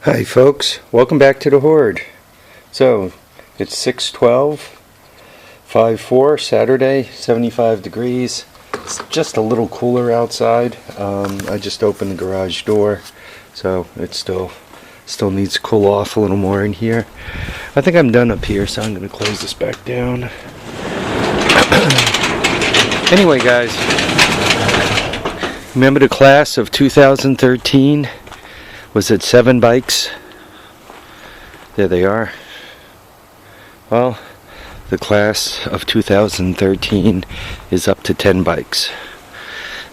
Hi folks, welcome back to the Horde. So it's 6/12, 5/4, Saturday, 75 degrees. It's just a little cooler outside. I just opened the garage door, so it still needs to cool off a little more in here. I think I'm done up here, so I'm going to close this back down. Anyway guys, remember the class of 2013? Was it 7 bikes? There they are. Well, the class of 2013 is up to 10 bikes.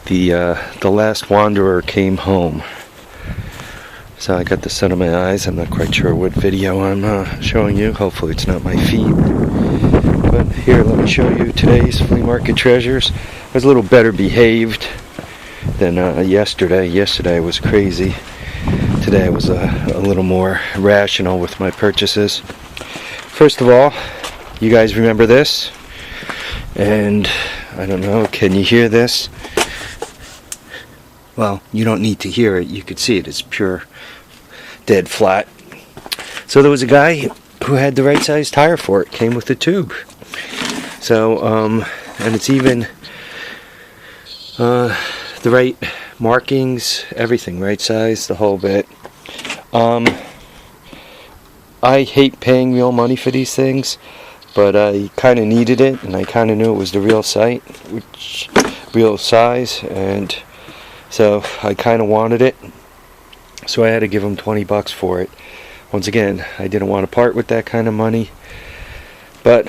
The last wanderer came home. So I got the sun in my eyes. I'm not quite sure what video I'm showing you. Hopefully it's not my feet. But here, let me show you today's flea market treasures. I was a little better behaved than yesterday. Yesterday was crazy. Today I was a little more rational with my purchases. First of all, you guys remember this? And I don't know, can you hear this? Well, you don't need to hear it. You could see it. It's pure dead flat. So there was a guy who had the right size tire for it. Came with the tube. So, and it's even the right markings, everything, right size, the whole bit. I hate paying real money for these things, but I kind of needed it, and I kind of knew it was the real real size, and so I kind of wanted it, so I had to give him 20 bucks for it. Once again, I didn't want to part with that kind of money, but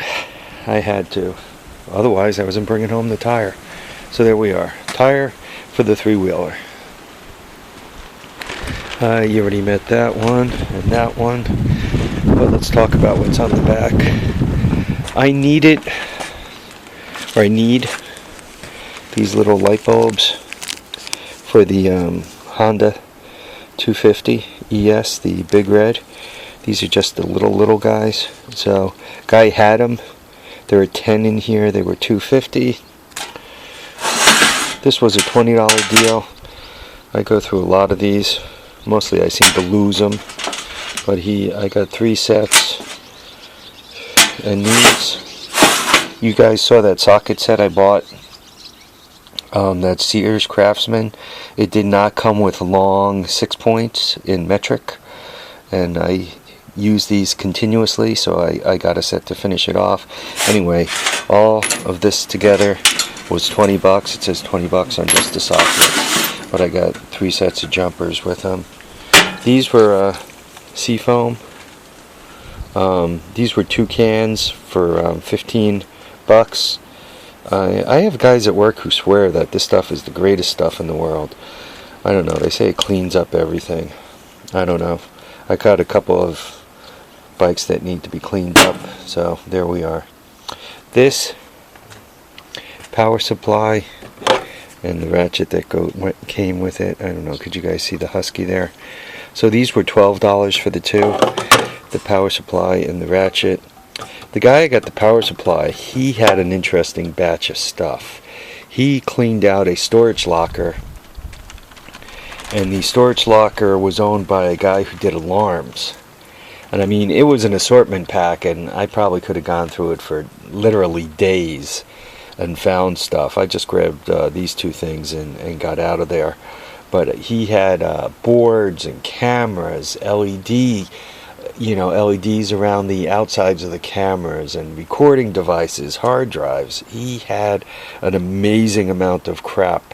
I had to. Otherwise, I wasn't bringing home the tire. So there we are, tire for the 3-wheeler. You already met that one and that one, but let's talk about what's on the back. I need these little light bulbs for the Honda 250 ES, the big red. These are just the little guys. So guy had them. There were 10 in here. They were $2.50. This was a $20 deal. I go through a lot of these. Mostly I seem to lose them. But I got 3 sets. And these, you guys saw that socket set I bought. That Sears Craftsman. It did not come with long 6 points in metric. And I use these continuously, so I got a set to finish it off. Anyway, all of this together was 20 bucks. It says 20 bucks on just the socket, but I got 3 sets of jumpers with them. These were Seafoam. These were 2 cans for 15 bucks. I have guys at work who swear that this stuff is the greatest stuff in the world. I don't know, they say it cleans up everything. I don't know. I got a couple of bikes that need to be cleaned up, so there we are. This power supply and the ratchet that came with it. I don't know, could you guys see the Husky there? So these were $12 for the 2, the power supply and the ratchet. The guy I got the power supply, he had an interesting batch of stuff. He cleaned out a storage locker, and the storage locker was owned by a guy who did alarms. And I mean, it was an assortment pack, and I probably could have gone through it for literally days and found stuff. I just grabbed these 2 things and got out of there. But he had boards and cameras, LEDs around the outsides of the cameras, and recording devices, hard drives. He had an amazing amount of crap.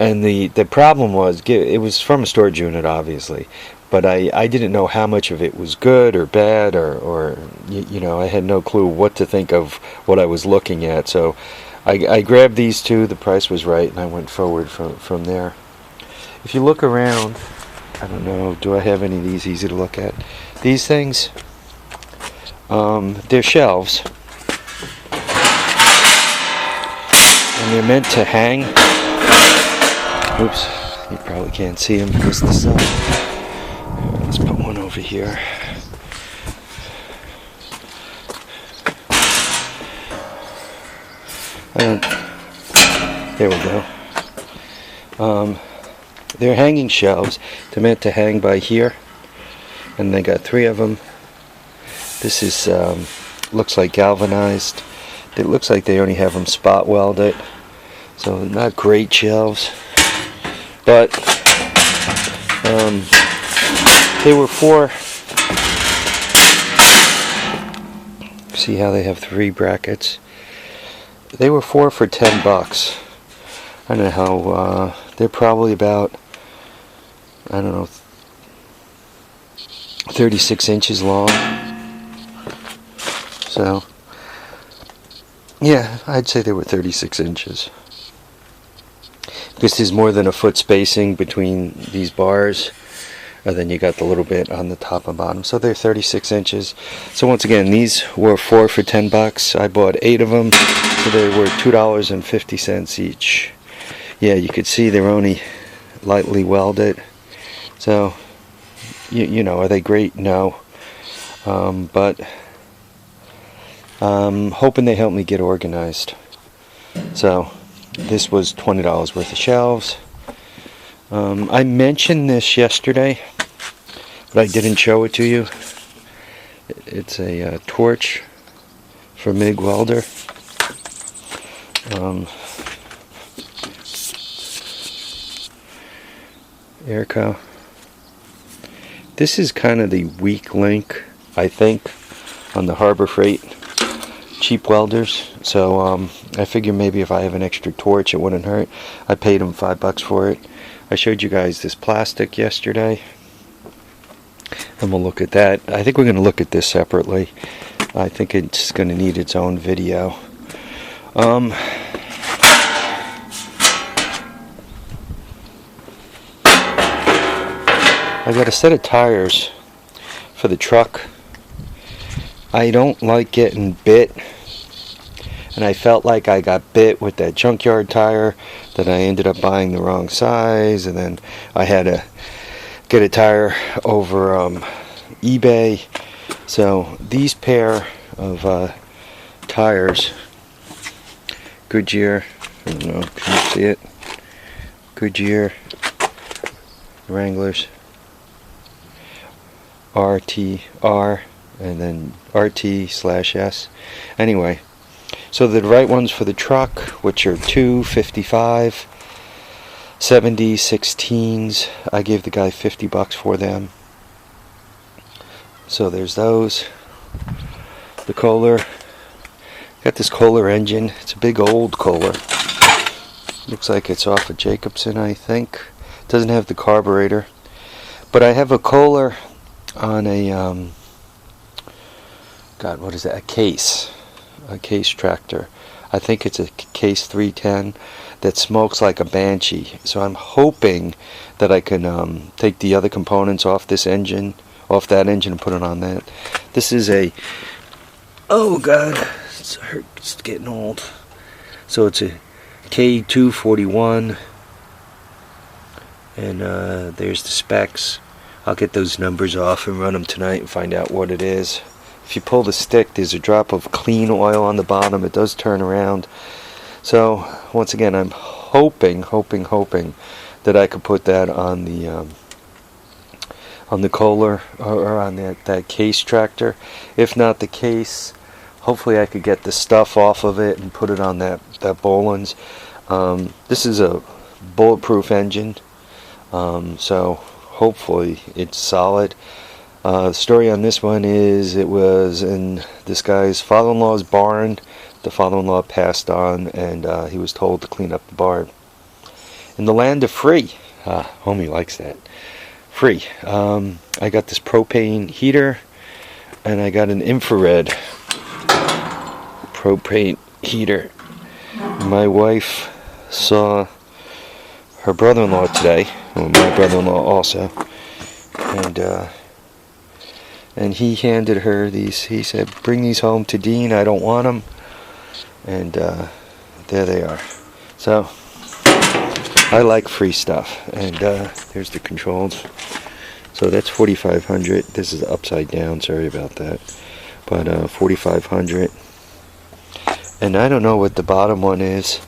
And the problem was, it was from a storage unit, obviously. But I didn't know how much of it was good or bad, or I had no clue what to think of what I was looking at. So I grabbed these 2, the price was right, and I went forward from there. If you look around, I don't know, do I have any of these easy to look at? These things, they're shelves. And they're meant to hang. Oops, you probably can't see them because of the sun. Let's put one over here. There we go. They're hanging shelves. They're meant to hang by here. and they got 3 of them. This is looks like galvanized. It looks like they only have them spot welded, so not great shelves, but they were 4. See how they have 3 brackets? They were 4 for $10. I don't know how, they're probably about, I don't know, 36 inches long. So, yeah, I'd say they were 36 inches. Because there's more than a foot spacing between these bars. And then you got the little bit on the top and bottom. So they're 36 inches. So once again, these were 4 for $10. I bought 8 of them. So they were $2.50 each. Yeah, you could see they're only lightly welded. So, you know, are they great? No. But hoping they help me get organized. So this was $20 worth of shelves. I mentioned this yesterday, but I didn't show it to you. It's a torch for MIG welder. Airco. This is kind of the weak link, I think, on the Harbor Freight cheap welders. So I figure maybe if I have an extra torch, it wouldn't hurt. I paid them $5 for it. I showed you guys this plastic yesterday, and we'll look at that. I think we're going to look at this separately. I think it's going to need its own video. I got a set of tires for the truck. I don't like getting bit, and I felt like I got bit with that junkyard tire that I ended up buying the wrong size, and then I had to get a tire over eBay. So these pair of tires, Good Year, I don't know, can you see it? Good Year Wranglers, RTR, and then RT/S. Anyway, so the right ones for the truck, which are 255 70 16s. I gave the guy $50 for them. So there's those. The Kohler. Got this Kohler engine. It's a big old Kohler. Looks like it's off of Jacobson, I think. Doesn't have the carburetor. But I have a Kohler on a God, what is that? A case tractor. I think it's a case 310 that smokes like a banshee. So I'm hoping that I can take the other components off this engine, off that engine, and put it on that. This is a, oh God, it's getting old. So it's a K241, and there's the specs. I'll get those numbers off and run them tonight and find out what it is. If you pull the stick, there's a drop of clean oil on the bottom. It does turn around. So once again, I'm hoping that I could put that on the Kohler, or on that case tractor. If not the case, hopefully I could get the stuff off of it and put it on that Boland's. This is a bulletproof engine, so hopefully it's solid. The story on this one is it was in this guy's father-in-law's barn. The father-in-law passed on, and he was told to clean up the barn. In the land of free, homie likes that. Free. I got this propane heater, and I got an infrared propane heater. My wife saw her brother-in-law today, well, my brother-in-law also, and he handed her these. He said, "Bring these home to Dean. I don't want them." And there they are. So I like free stuff. And there's the controls. So that's 4,500. This is upside down. Sorry about that. But 4,500. And I don't know what the bottom one is.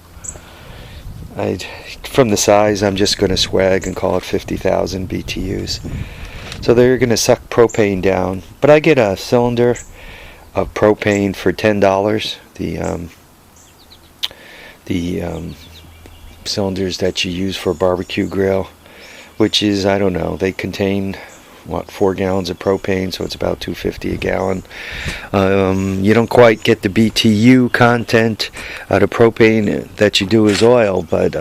From the size, I'm just going to swag and call it 50,000 BTUs. So they're going to suck propane down. But I get a cylinder of propane for $10. The cylinders that you use for a barbecue grill, which is, I don't know, they contain what, 4 gallons of propane, so it's about $2.50 a gallon. You don't quite get the BTU content out of propane that you do as oil, but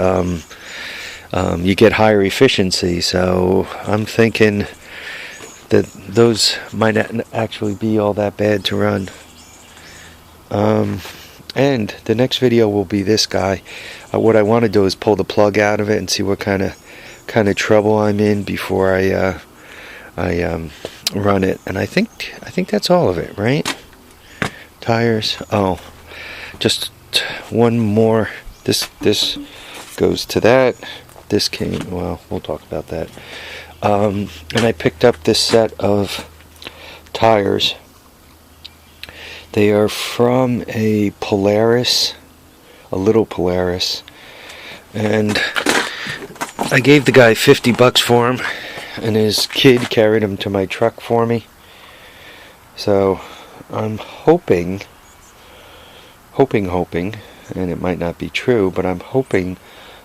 you get higher efficiency. So I'm thinking that those might not actually be all that bad to run. And the next video will be this guy. What I want to do is pull the plug out of it and see what kind of trouble I'm in before I run it. And I think that's all of it, right? Tires. Oh, just one more. This goes to that. This came. Well, we'll talk about that. And I picked up this set of tires. They are from a Polaris, a little Polaris, and I gave the guy $50 for him, and his kid carried him to my truck for me. So I'm hoping, and it might not be true, but I'm hoping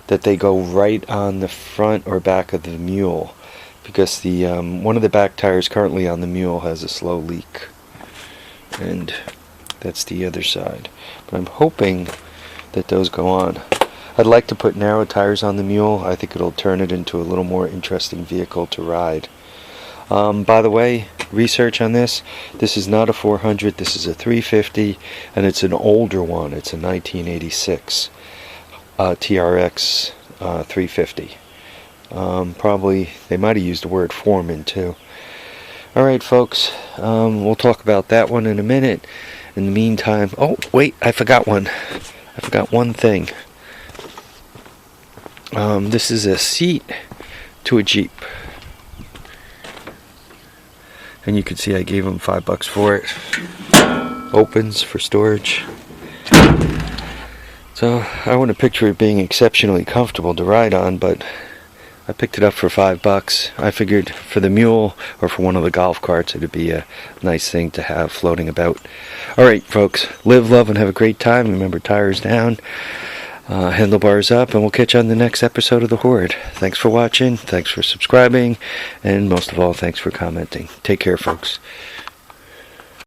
that they go right on the front or back of the mule, because the one of the back tires currently on the mule has a slow leak, and that's the other side. But I'm hoping that those go on. I'd like to put narrow tires on the mule. I think it'll turn it into a little more interesting vehicle to ride. By the way, research on this. This is not a 400. This is a 350, and it's an older one. It's a 1986 TRX 350. Probably they might have used the word foreman too. Alright folks, we'll talk about that one in a minute. In the meantime, oh wait, I forgot one. I forgot one thing. This is a seat to a Jeep. And you can see I gave him $5 for it. Opens for storage. So I want to picture it being exceptionally comfortable to ride on, but I picked it up for $5. I figured for the mule or for one of the golf carts it'd be a nice thing to have floating about. Alright folks, live, love, and have a great time. Remember, tires down, handlebars up, and we'll catch you on the next episode of The Horde. Thanks for watching, thanks for subscribing, and most of all, thanks for commenting. Take care folks.